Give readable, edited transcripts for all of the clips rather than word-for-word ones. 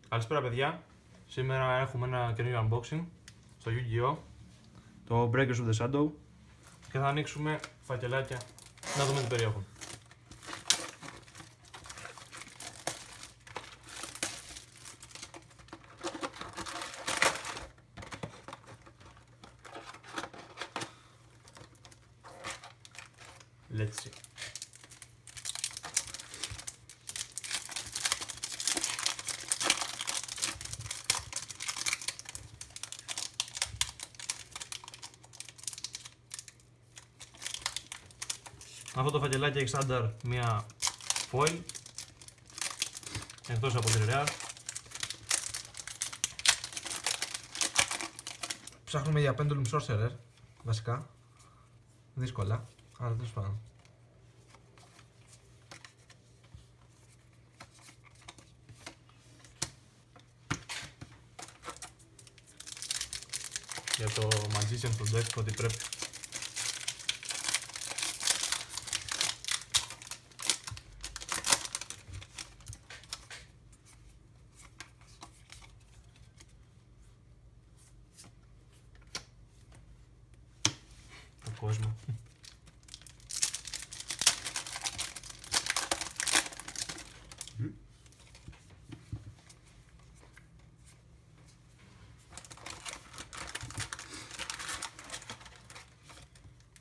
Καλησπέρα παιδιά. Σήμερα έχουμε ένα καινούριο unboxing στο Yu-Gi-Oh! Το Breakers of the Shadow και θα ανοίξουμε φακελάκια να δούμε τι περιέχουν. Let's see. Αυτό το φακελάκι έχει στάνταρ μία foil εκτός από τη rare. Ψάχνουμε για Pendulum Sorcerer, βασικά. Δύσκολα, αλλά τέλος πάντων. Για το Magician στο deck ότι πρέπει. Το κόσμο.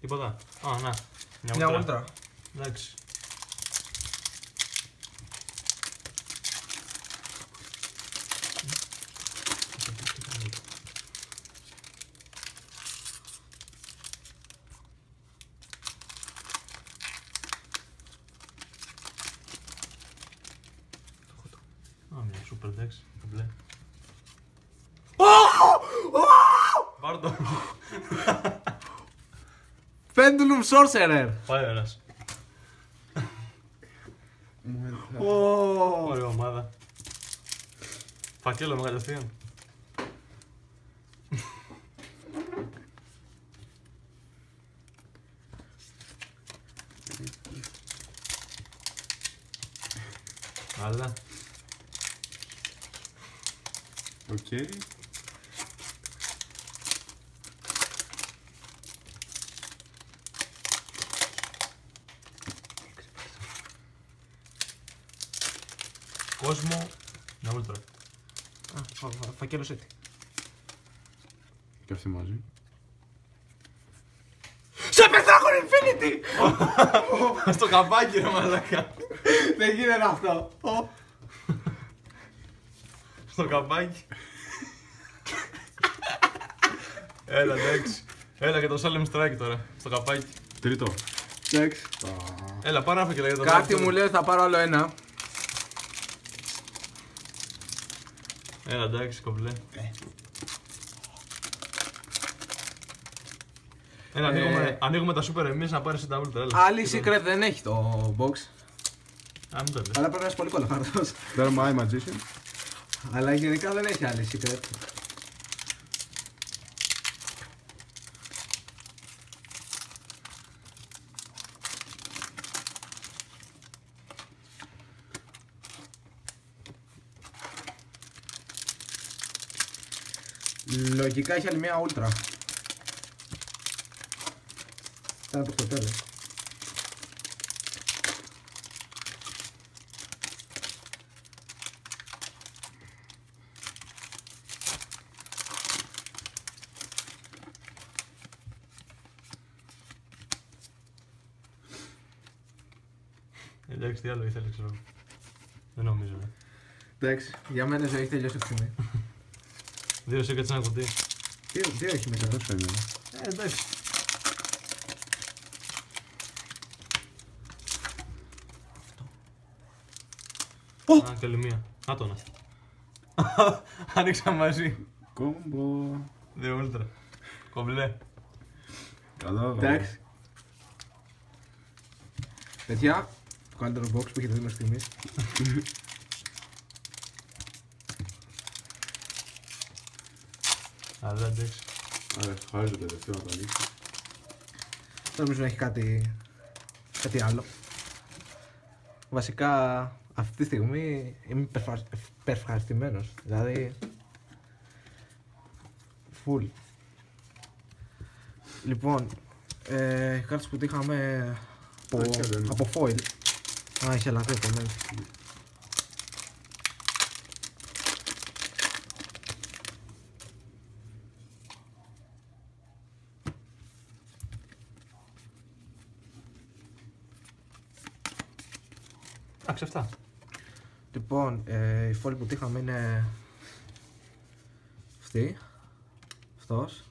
Τίποτα. Α, να. Μια ούλτρα. Εντάξει. Α, μια super dex. Το μπλε. Πάρ' το. Pendulum Sorcerer! Πάει ένας. Ωραία ομάδα. Φακέλο με κατευθείαν. Αλλά. Οκ. Κόσμο. Μια ούλτρα. Φακέλος έτσι. Και αυτή μαζί. Σε πετάγω Infinity! Στο καπάκι ρε μαλάκα. Δεν γίνεται αυτό. Στο καπάκι. Έλα εντάξει. Έλα και το Solemn Strike τώρα. Στο καπάκι. Τρίτο. Εντάξει. Έλα πάρε ένα φακελάκι για το Κάτι Dark μου Tower. λέει θα πάρω άλλο ένα. Έλα εντάξει κομπλέ. Έλα ανοίγουμε τα super εμείς να πάρεις τα ούλτρα. Έλα. Άλλη secret δεν έχει το box. Α, μην το λες. Αλλά πρέπει να είσαι πολύ κολοφάρδος. There my magician. Αλλά γενικά δεν έχει άλλη secret. Λογικά έχει άλλη μια ούλτρα. Θα είναι προς το τέλος. Εντάξει τι άλλο ήθελε ξέρω. Δεν νομίζω. Εντάξει, για μένα η ζωή έχει τελειώσει αυτή τη στιγμή. Δύο secrets ένα κουτί. Δύο έχει μέσα. Τόσο είναι. Εντάξει. Α, και άλλη μία. Να το να. Άνοιξα μαζί. Κόμπο. Δύο ούλτρα. Κομπλέ. Καλό. Εντάξει. Παιδιά, το καλύτερο box που έχετε δει μέχρι στιγμής. Αλλά εντάξει. Άρα χάρη το τελευταίο να το ανοίξει. Δεν νομίζω να έχει κάτι άλλο. Βασικά αυτή τη στιγμή είμαι υπερευχαριστημένος. Δηλαδή, full. Λοιπόν, οι κάρτες που είχαμε από foil. Α, είχε λατρεύει το μέλλον. Εντάξει, αυτά. Λοιπόν, η foil που είχαμε είναι αυτή, αυτός,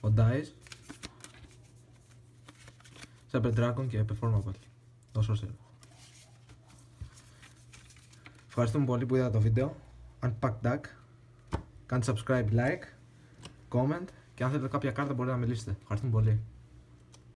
ο Dice, Cyber Dragon και Performable, το Sorcerer. Ευχαριστούμε πολύ που είδατε το βίντεο. Unpack Duck, κάντε subscribe, like, comment και αν θέλετε κάποια κάρτα μπορείτε να μιλήσετε. Ευχαριστούμε πολύ.